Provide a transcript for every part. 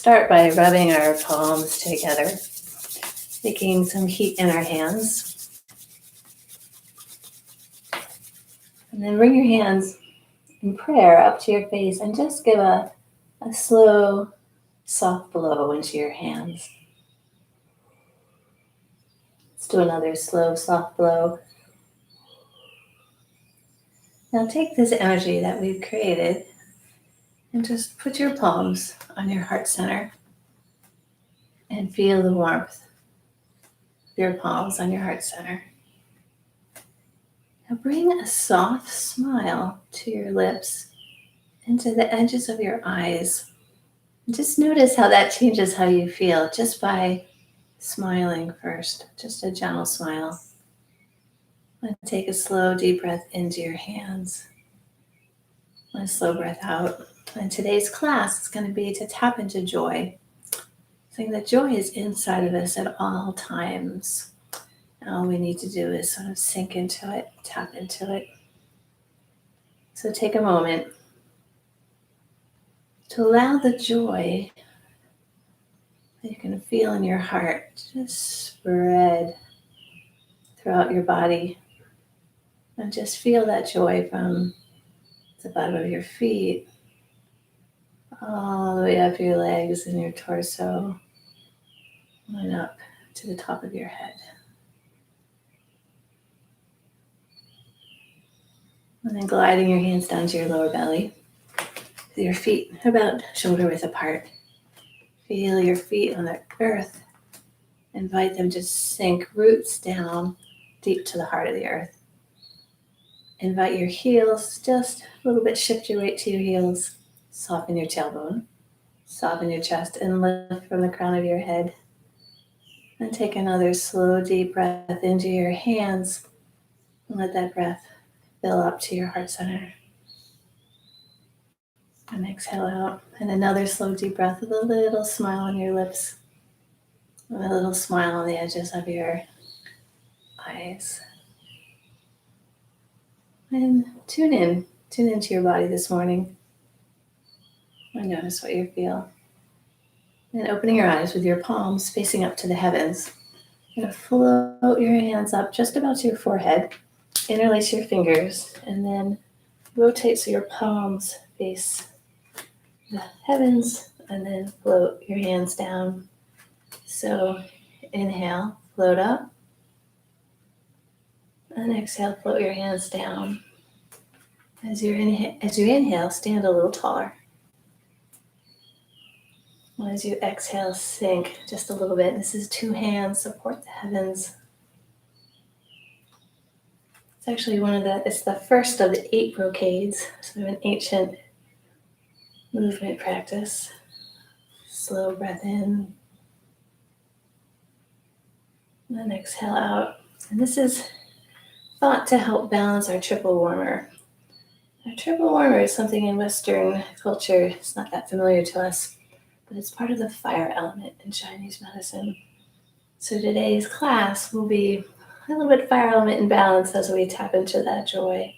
Start by rubbing our palms together, making some heat in our hands. And then bring your hands in prayer up to your face and just give a slow, soft blow into your hands. Let's do another slow, soft blow. Now take this energy that we've created and just put your palms on your heart center and feel the warmth of your palms on your heart center. Now bring a soft smile to your lips and to the edges of your eyes. And just notice how that changes how you feel just by smiling first, just a gentle smile. And take a slow, deep breath into your hands. And a slow breath out. And today's class is going to be to tap into joy. Saying that joy is inside of us at all times. And all we need to do is sort of sink into it, tap into it. So take a moment to allow the joy that you can feel in your heart just spread throughout your body. And just feel that joy from the bottom of your feet all the way up your legs and your torso and up to the top of your head. And then gliding your hands down to your lower belly, with your feet about shoulder width apart. Feel your feet on the earth. Invite them to sink roots down deep to the heart of the earth. Invite your heels, just a little bit, shift your weight to your heels. Soften your tailbone. Soften your chest and lift from the crown of your head. And take another slow, deep breath into your hands. And let that breath fill up to your heart center. And exhale out. And another slow, deep breath with a little smile on your lips. And a little smile on the edges of your eyes. And tune into your body this morning. And notice what you feel. And opening your eyes with your palms facing up to the heavens. You're going to float your hands up just about to your forehead. Interlace your fingers. And then rotate so your palms face the heavens. And then float your hands down. So inhale, float up. And exhale, float your hands down. As you inhale, stand a little taller. As you exhale, sink just a little bit. This is 2 hands, support the heavens. It's actually it's the first of the 8 brocades, sort of an ancient movement practice. Slow breath in. And then exhale out. And this is thought to help balance our triple warmer. Our triple warmer is something in Western culture, it's not that familiar to us, but it's part of the fire element in Chinese medicine. So today's class will be a little bit fire element in balance as we tap into that joy.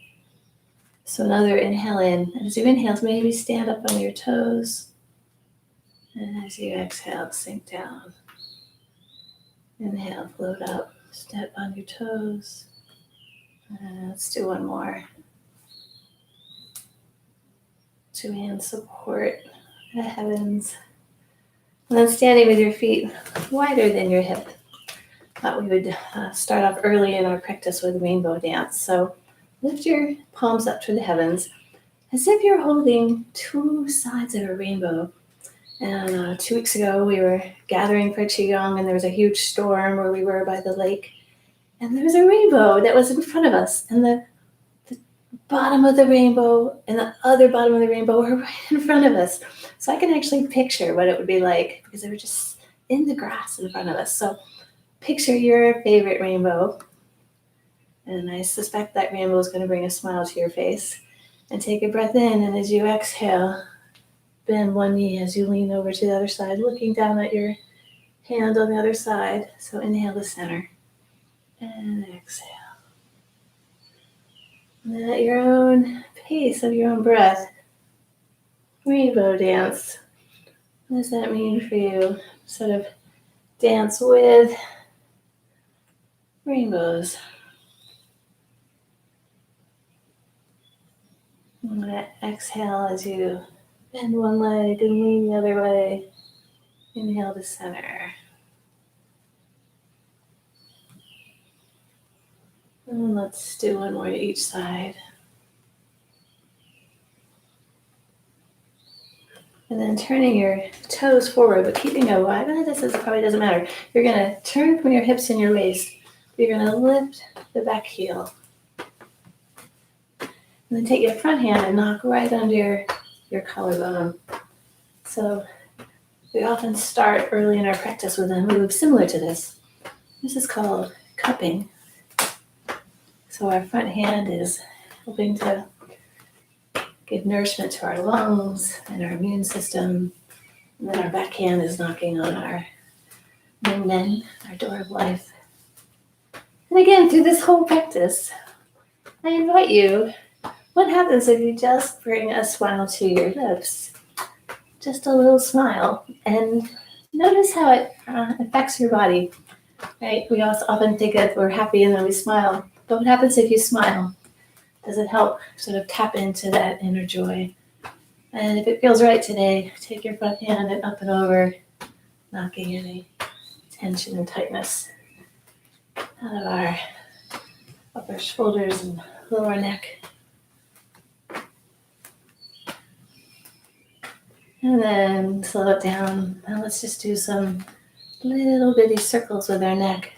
So another inhale in. And as you inhale, maybe stand up on your toes. And as you exhale, sink down. Inhale, float up, step on your toes. And let's do one more. 2 hands support the heavens. And then standing with your feet wider than your hip. Thought we would start off early in our practice with rainbow dance. So lift your palms up to the heavens as if you're holding 2 sides of a rainbow. And 2 weeks ago, we were gathering for Qigong, and there was a huge storm where we were by the lake. And there was a rainbow that was in front of us. And the bottom of the rainbow and the other bottom of the rainbow were right in front of us. So I can actually picture what it would be like because they were just in the grass in front of us. So picture your favorite rainbow. And I suspect that rainbow is going to bring a smile to your face. And take a breath in, and as you exhale, bend one knee as you lean over to the other side, looking down at your hand on the other side. So inhale to center. And exhale. And then at your own pace of your own breath, rainbow dance. What does that mean for you? Sort of dance with rainbows. I'm going to exhale as you bend one leg and lean the other way. Inhale to center. And let's do one more to each side. And then turning your toes forward, but keeping a wide, this probably doesn't matter. You're going to turn from your hips and your waist. You're going to lift the back heel. And then take your front hand and knock right under your collarbone. So we often start early in our practice with a move similar to this. This is called cupping. So our front hand is helping to give nourishment to our lungs and our immune system. And then our back hand is knocking on our yin, our door of life. And again, through this whole practice, I invite you, what happens if you just bring a smile to your lips? Just a little smile, and notice how it affects your body, right? We also often think that we're happy and then we smile. But what happens if you smile? Does it help sort of tap into that inner joy? And if it feels right today, take your front hand and up and over, knocking any tension and tightness out of our upper shoulders and lower neck. And then slow it down. Now let's just do some little bitty circles with our neck.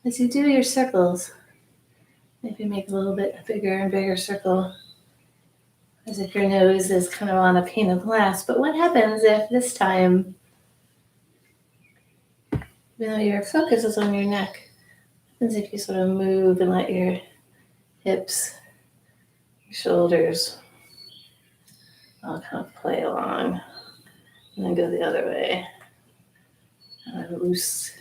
As you do your circles, maybe make a little bit bigger and bigger circle, as if your nose is kind of on a pane of glass. But what happens if this time, even though your focus is on your neck, what happens if you sort of move and let your hips, your shoulders, all kind of play along, and then go the other way. Loose.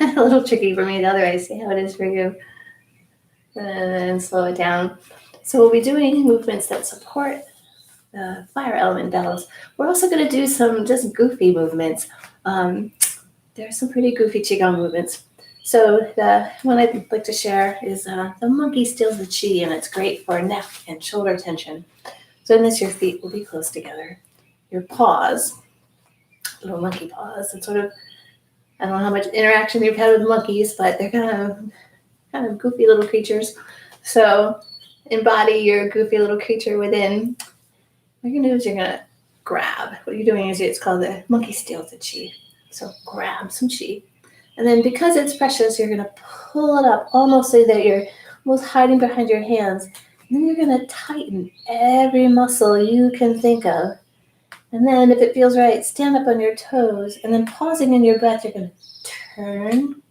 A little tricky for me the other way. See how it is for you. And then slow it down. So we'll be doing movements that support the fire element bells. We're also going to do some just goofy movements. There are some pretty goofy Qigong movements. So the one I'd like to share is the monkey steals the chi, and it's great for neck and shoulder tension. So in this, your feet will be close together. Your paws, little monkey paws, and sort of, I don't know how much interaction you've had with monkeys, but they're kind of goofy little creatures. So embody your goofy little creature within. What you're going to do is you're going to grab. What you're doing is it's called the monkey steals the chi. So grab some chi. And then because it's precious, you're going to pull it up almost so that you're almost hiding behind your hands. And then you're going to tighten every muscle you can think of. And then if it feels right, stand up on your toes. And then pausing in your breath, you're going to turn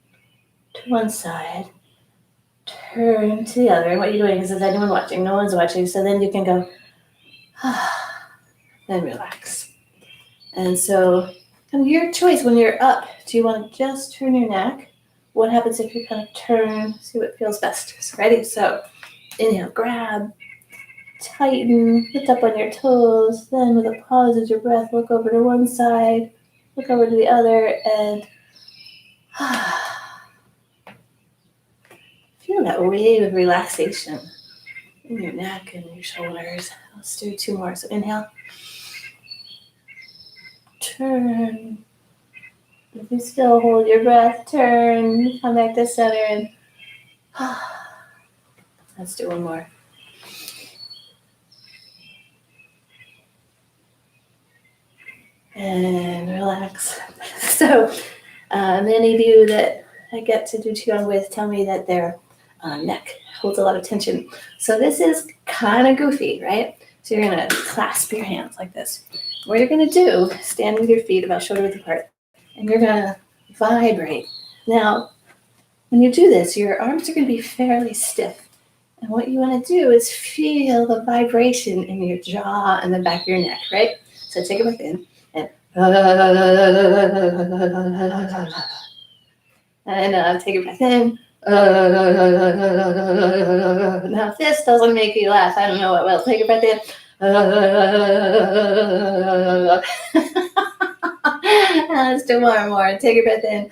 to one side, turn to the other. And what you're doing is anyone watching? No one's watching. So then you can go, then relax. And so kind of your choice when you're up. Do you want to just turn your neck? What happens if you kind of turn, see what feels best? So ready? So inhale, grab, tighten, lift up on your toes. Then with a pause as your breath, look over to one side, look over to the other, and feel that wave of relaxation in your neck and your shoulders. Let's do two more. So inhale, turn. If you still hold your breath, turn, come back to center, and let's do one more. And relax. So many of you that I get to do Qigong with tell me that their neck holds a lot of tension. So this is kind of goofy, right? So you're going to clasp your hands like this. What you're going to do, stand with your feet about shoulder width apart, and you're going to vibrate. Now, when you do this, your arms are going to be fairly stiff. And what you want to do is feel the vibration in your jaw and the back of your neck, right? So take a breath in. And take a breath in. Now, if this doesn't make you laugh, I don't know what will. Take a breath in. Let's do one more. Take your breath in.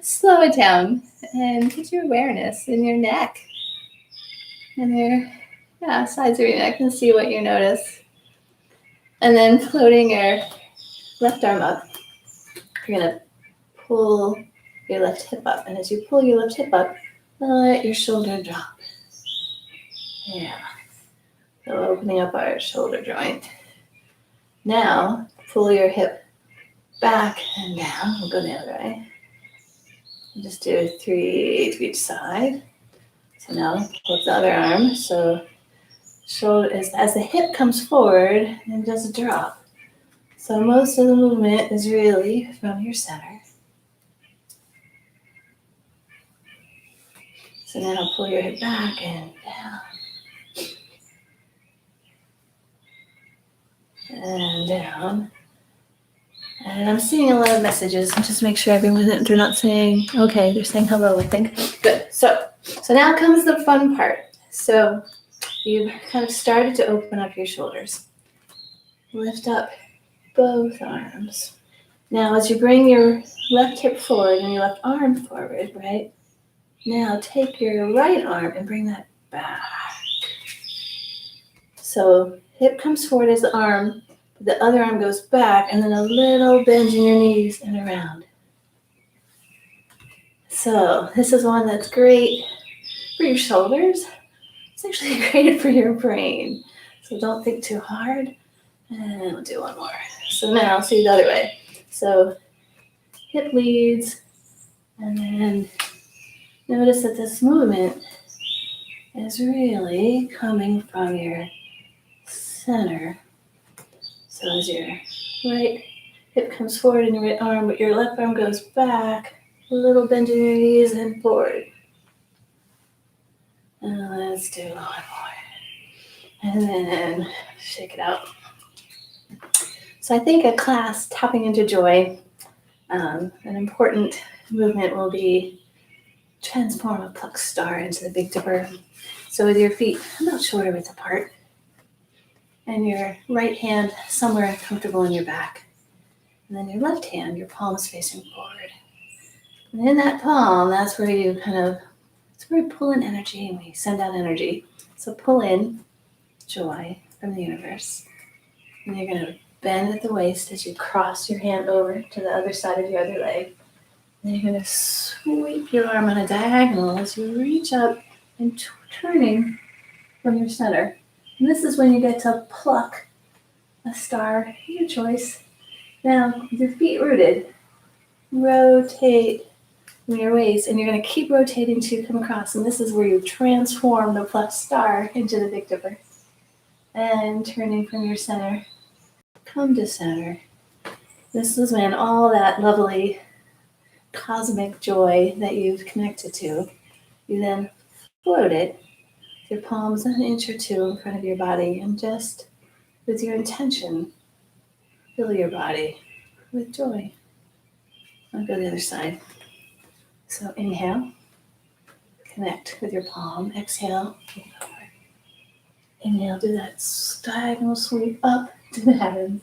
Slow it down and put your awareness in your neck and your sides of your neck and see what you notice. And then floating your left arm up, you're going to pull your left hip up. And as you pull your left hip up, let your shoulder drop. Yeah. So opening up our shoulder joint. Now, pull your hip back and down. We'll go the other way. Just do 3 to each side. So now flip the other arm. So shoulder is as the hip comes forward and does drop. So most of the movement is really from your center. So now pull your hip back and down. And down. And I'm seeing a lot of messages. Just make sure they're not saying, okay, they're saying hello, I think. Good. So now comes the fun part. So you've kind of started to open up your shoulders. Lift up both arms. Now as you bring your left hip forward and your left arm forward, right? Now take your right arm and bring that back. So hip comes forward as the arm, the other arm goes back, and then a little bend in your knees and around. So this is one that's great for your shoulders. It's actually great for your brain. So don't think too hard. And we'll do one more. So now, see the other way. So hip leads, and then notice that this movement is really coming from your center. So as your right hip comes forward in your right arm, but your left arm goes back, a little bend in your knees and forward. And let's do one more. And then shake it out. So I think a class, Tapping into Joy, an important movement will be transform a plucked star into the Big Dipper. So with your feet about shoulder width apart, and your right hand somewhere comfortable in your back. And then your left hand, your palm is facing forward. And in that palm, that's where you we pull in energy and we send out energy. So pull in joy from the universe. And you're going to bend at the waist as you cross your hand over to the other side of your other leg. And you're going to sweep your arm on a diagonal as you reach up and turning from your center. And this is when you get to pluck a star, your choice. Now, with your feet rooted, rotate from your waist, and you're going to keep rotating till you come across. And this is where you transform the plucked star into the Big Dipper. And turning from your center, come to center. This is when all that lovely cosmic joy that you've connected to, you then float it, your palms an inch or two in front of your body, and just with your intention, fill your body with joy. I'll go to the other side. So inhale, connect with your palm. Exhale, inhale, do that diagonal sweep up to the heavens.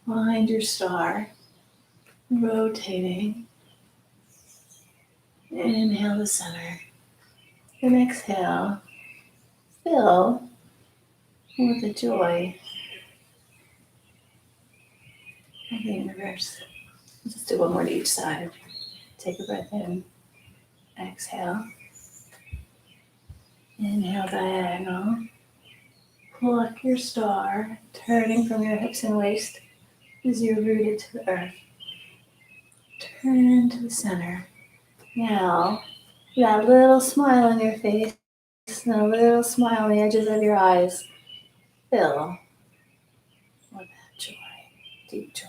Find your star, rotating. Inhale the center. And exhale, fill with the joy of the universe. Just do one more to each side. Take a breath in. Exhale. Inhale diagonal. Pluck your star, turning from your hips and waist as you're rooted to the earth. Turn to the center. Now, that little smile on your face and a little smile on the edges of your eyes. Fill with that joy, deep joy.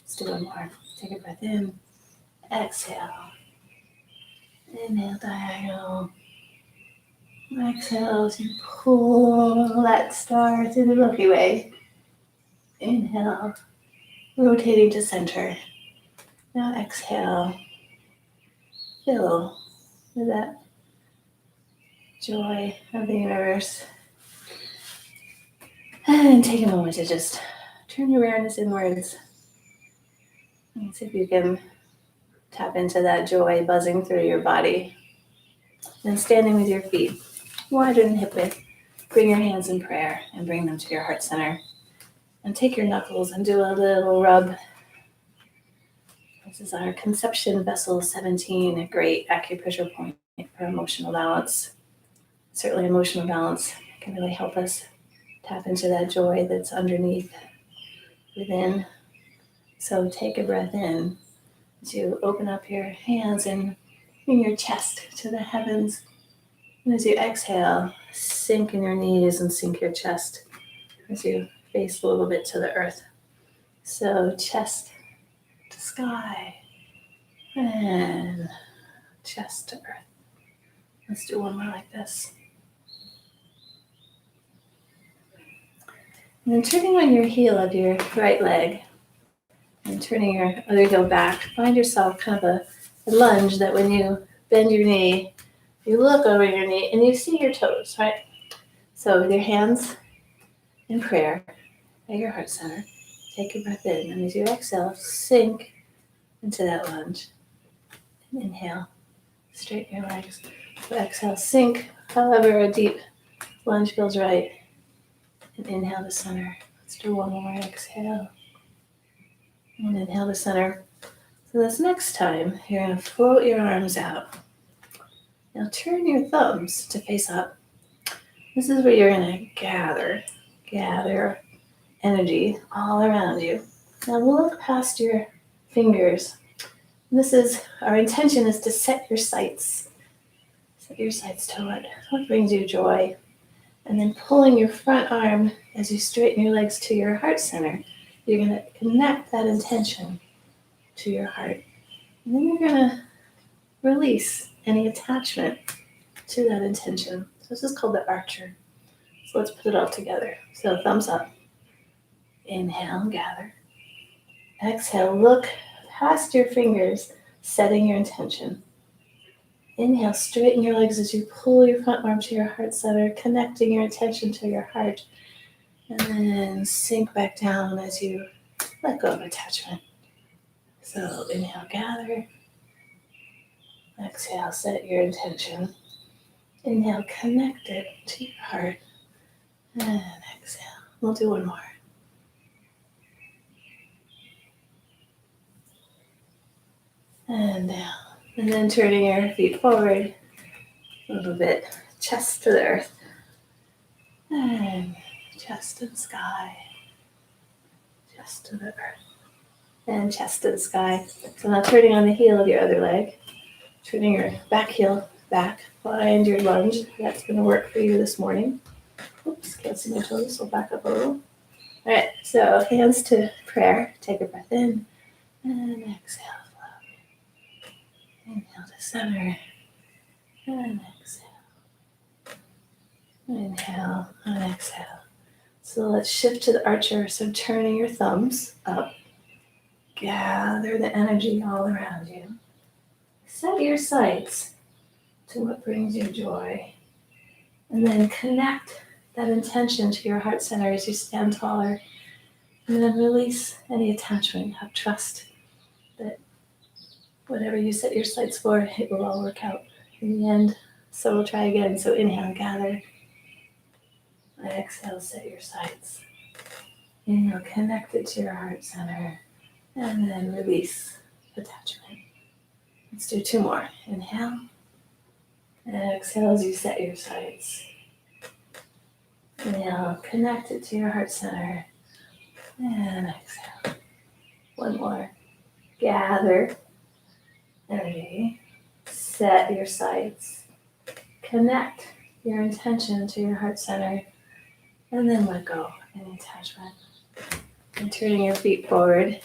Let's do one more. Take a breath in. Exhale. Inhale diagonal. Exhale as you pull that star through the Milky Way. Inhale, rotating to center. Now exhale, fill with that joy of the universe. And take a moment to just turn your awareness inwards. And see if you can tap into that joy buzzing through your body. And standing with your feet wider than hip width, bring your hands in prayer and bring them to your heart center. And take your knuckles and do a little rub. This is our conception vessel 17, a great acupressure point for emotional balance. Certainly emotional balance can really help us tap into that joy that's underneath, within. So take a breath in as you open up your hands and bring your chest to the heavens. And as you exhale, sink in your knees and sink your chest as you face a little bit to the earth. So chest to sky and chest to earth. Let's do one more like this. And then turning on your heel of your right leg and turning your other heel back, find yourself kind of a lunge that when you bend your knee, you look over your knee and you see your toes, right? So with your hands in prayer at your heart center, take a breath in. And as you exhale, sink into that lunge. And inhale, straighten your legs. So exhale, sink, however a deep lunge feels right. And inhale to center. Let's do one more. Exhale. And inhale to center. So this next time, you're going to float your arms out. Now turn your thumbs to face up. This is where you're going to gather energy all around you. Now look past your fingers. Our intention is to set your sights. Set your sights to what brings you joy. And then pulling your front arm as you straighten your legs to your heart center, you're going to connect that intention to your heart. And then you're going to release any attachment to that intention. So this is called the archer. So let's put it all together. So thumbs up. Inhale, gather. Exhale, look past your fingers, setting your intention. Inhale, straighten your legs as you pull your front arm to your heart center, connecting your attention to your heart. And then sink back down as you let go of attachment. So inhale, gather. Exhale, set your intention. Inhale, connect it to your heart. And exhale. We'll do one more. And down. And then turning your feet forward a little bit. Chest to the earth. And chest to the sky. Chest to the earth. And chest to the sky. So now turning on the heel of your other leg. Turning your back heel back. Find your lunge. That's going to work for you this morning. Oops, can't see my toes, so back up a little. All right, so hands to prayer. Take a breath in and exhale. Flow. Inhale to center and exhale. Inhale and exhale. So let's shift to the archer. So turning your thumbs up. Gather the energy all around you. Set your sights to what brings you joy. And then connect that intention to your heart center as you stand taller. And then release any attachment. Have trust that whatever you set your sights for, it will all work out in the end. So we'll try again. So inhale, gather. Exhale, set your sights. Inhale, connect it to your heart center. And then release attachment. Let's do two more. Inhale. Exhale as you set your sights. Inhale, connect it to your heart center. And exhale. One more. Gather energy. Set your sights. Connect your intention to your heart center. And then let go of any attachment. And turning your feet forward.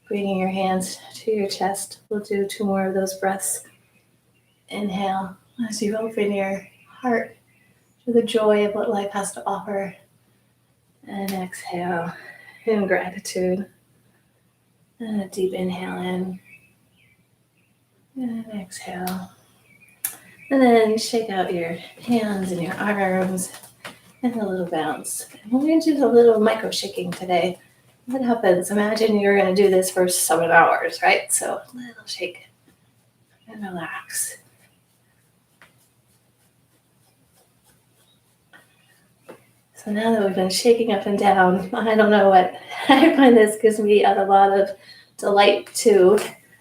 Bringing your hands to your chest. We'll do two more of those breaths. Inhale as you open your heart to the joy of what life has to offer. And exhale in gratitude. And a deep inhale in. And exhale. And then shake out your hands and your arms and a little bounce. And we're going to do a little micro shaking today. What happens? Imagine you're going to do this for 7 hours, right? So a little shake and relax. So now that we've been shaking up and down, I don't know what, I find this gives me a lot of delight too.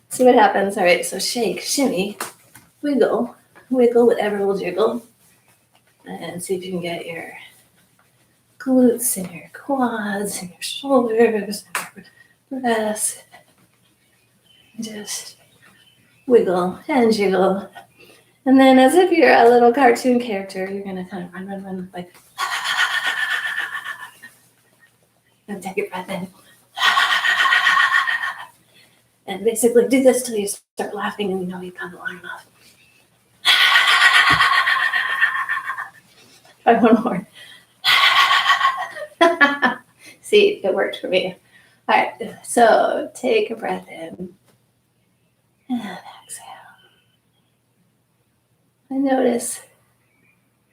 See what happens. All right, so shake, shimmy, wiggle, whatever will jiggle. And see if you can get your glutes and your quads and your shoulders and your breasts. Just wiggle and jiggle. And then as if you're a little cartoon character, you're going to kind of run, like, and take your breath in. And basically do this till you start laughing and you know you've gone long enough. Try one more. See, it worked for me. All right, so take a breath in and exhale. And notice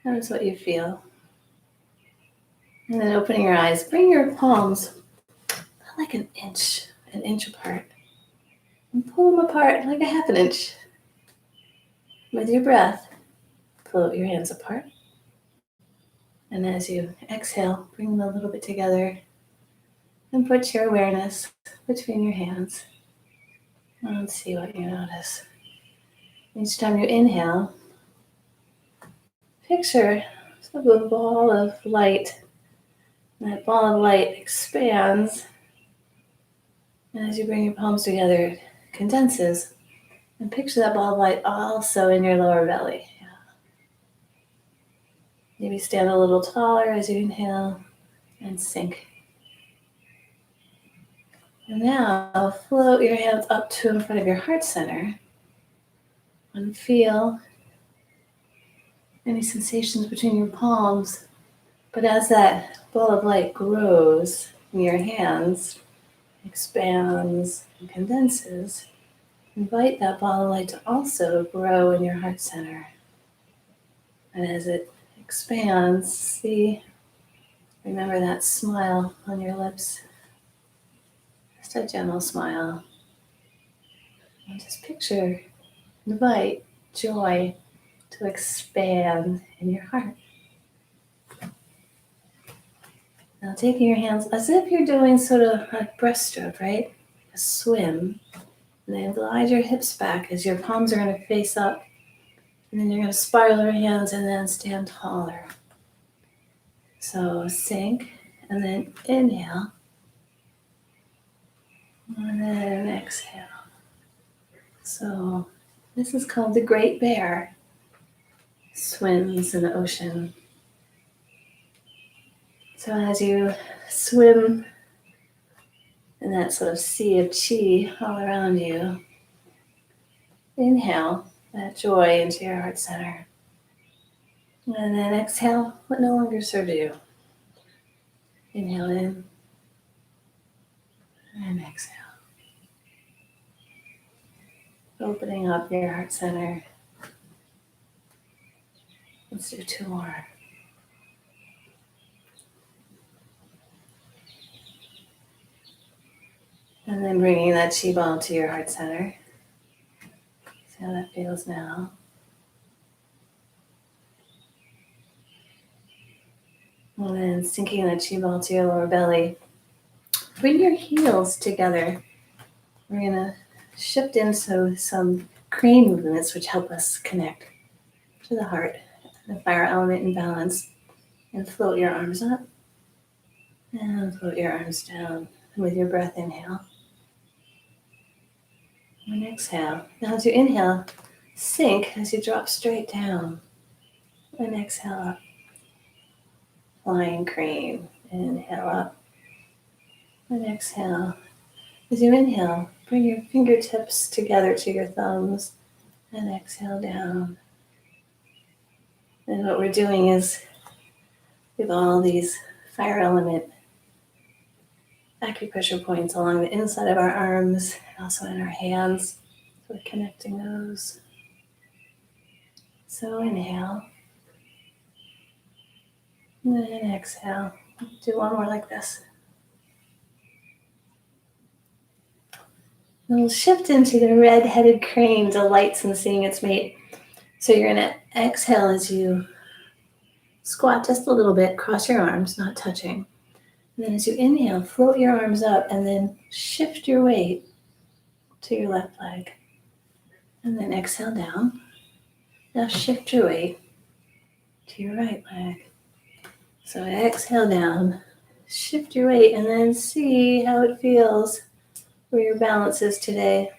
what you feel. And then opening your eyes, bring your palms like an inch apart. And pull them apart like a half an inch. With your breath, float your hands apart. And as you exhale, bring them a little bit together and put your awareness between your hands. And see what you notice. Each time you inhale, picture a ball of light. And that ball of light expands. And as you bring your palms together, it condenses. And picture that ball of light also in your lower belly. Maybe stand a little taller as you inhale and sink. And now float your hands up to in front of your heart center and feel any sensations between your palms. But as that ball of light grows in your hands, expands and condenses, invite that ball of light to also grow in your heart center. And as it expands, remember that smile on your lips. Just a gentle smile. And just picture, invite joy to expand in your heart. Now taking your hands as if you're doing sort of like breaststroke, right? A swim. And then glide your hips back as your palms are going to face up. And then you're going to spiral your hands and then stand taller. So sink and then inhale. And then exhale. So this is called the Great Bear. Swims in the ocean. So as you swim in that sort of sea of chi all around you, inhale that joy into your heart center. And then exhale what no longer serves you. Inhale in and exhale. Opening up your heart center. Let's do 2 more. And then bringing that chi ball to your heart center. See how that feels now. And then sinking that chi ball to your lower belly. Bring your heels together. We're going to shift into some crane movements which help us connect to the heart, the fire element in balance. And float your arms up. And float your arms down. And with your breath, inhale. And exhale. Now as you inhale, sink as you drop straight down. And exhale up. Flying crane. Inhale up. And exhale. As you inhale, bring your fingertips together to your thumbs. And exhale down. And what we're doing is we have all these fire element acupressure points along the inside of our arms and also in our hands. So we're connecting those. So inhale. And then exhale. Do one more like this. And we'll shift into the red-headed crane, delights in seeing its mate. So you're going to exhale as you squat just a little bit, cross your arms, not touching. And then as you inhale, float your arms up and then shift your weight to your left leg. And then exhale down. Now shift your weight to your right leg. So exhale down, shift your weight, and then see how it feels, where your balance is today.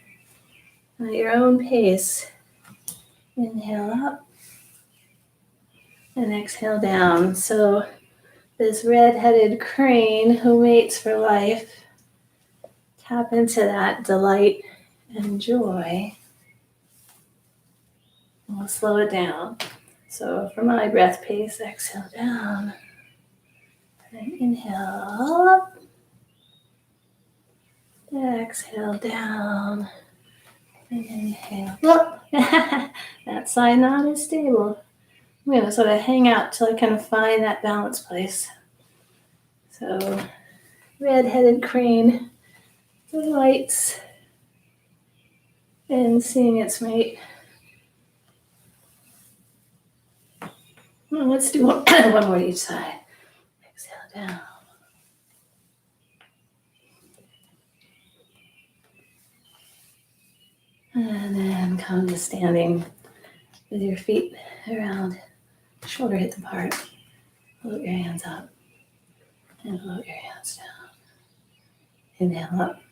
And at your own pace, inhale up and exhale down. So this red-headed crane who mates for life, tap into that delight and joy. And we'll slow it down. So for my breath pace, exhale down. And inhale up. Exhale down. And inhale up. That side knot is stable. I'm going to sort of hang out till I kind of find that balance place. So red-headed crane delights in seeing its mate. Well, let's do one more each side. Exhale down. And then come to standing with your feet around, shoulder width apart. Float your hands up and float your hands down. Inhale up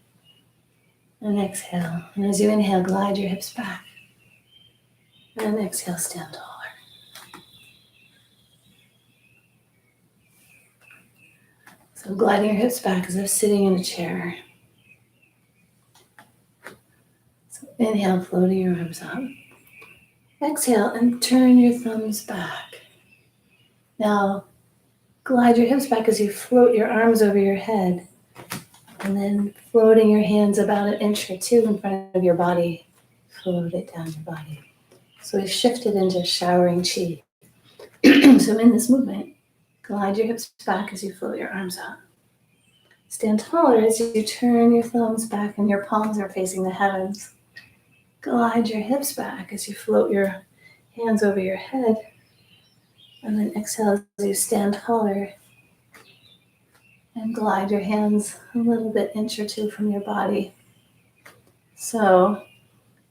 and exhale. And as you inhale, glide your hips back. And exhale, stand taller. So gliding your hips back as if sitting in a chair. So inhale, floating your arms up. Exhale and turn your thumbs back. Now glide your hips back as you float your arms over your head. And then floating your hands about an inch or two in front of your body. Float it down your body. So we've shifted into showering chi. So in this movement, glide your hips back as you float your arms up. Stand taller as you turn your thumbs back and your palms are facing the heavens. Glide your hips back as you float your hands over your head. And then exhale as you stand taller. And glide your hands a little bit inch or two from your body. So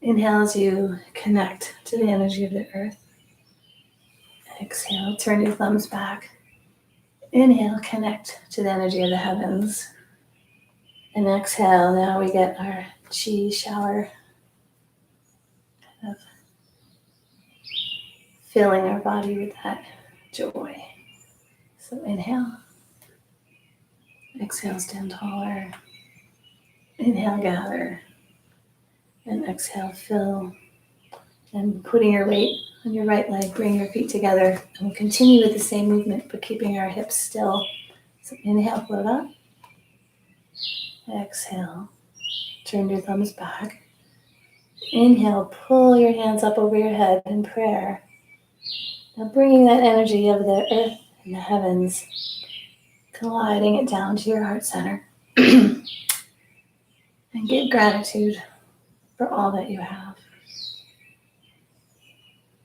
inhale as you connect to the energy of the earth. Exhale, turn your thumbs back. Inhale, connect to the energy of the heavens. And exhale, now we get our chi shower, kind of filling our body with that joy. So inhale. Exhale, stand taller. Inhale, gather. And exhale, fill. And putting your weight on your right leg, bring your feet together. And we'll continue with the same movement, but keeping our hips still. So inhale, float up. Exhale, turn your thumbs back. Inhale, pull your hands up over your head in prayer. Now bringing that energy of the earth and the heavens, gliding it down to your heart center. And give gratitude for all that you have.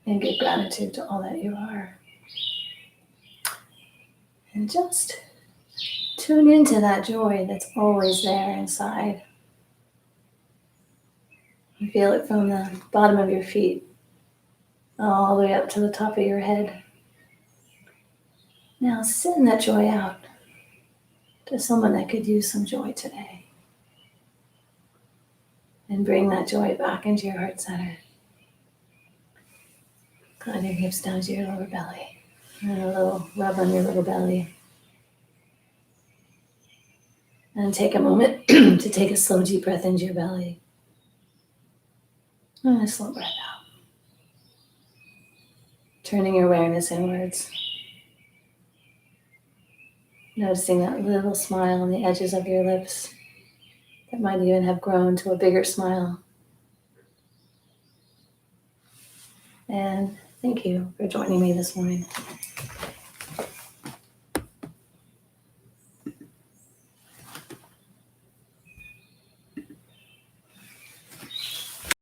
And give gratitude to all that you are. And just tune into that joy that's always there inside. You feel it from the bottom of your feet all the way up to the top of your head. Now send that joy out to someone that could use some joy today. And bring that joy back into your heart center. Glide your hips down to your lower belly. And a little rub on your little belly. And take a moment to take a slow, deep breath into your belly. And a slow breath out. Turning your awareness inwards. Noticing that little smile on the edges of your lips that might even have grown to a bigger smile. And Thank you for joining me this morning.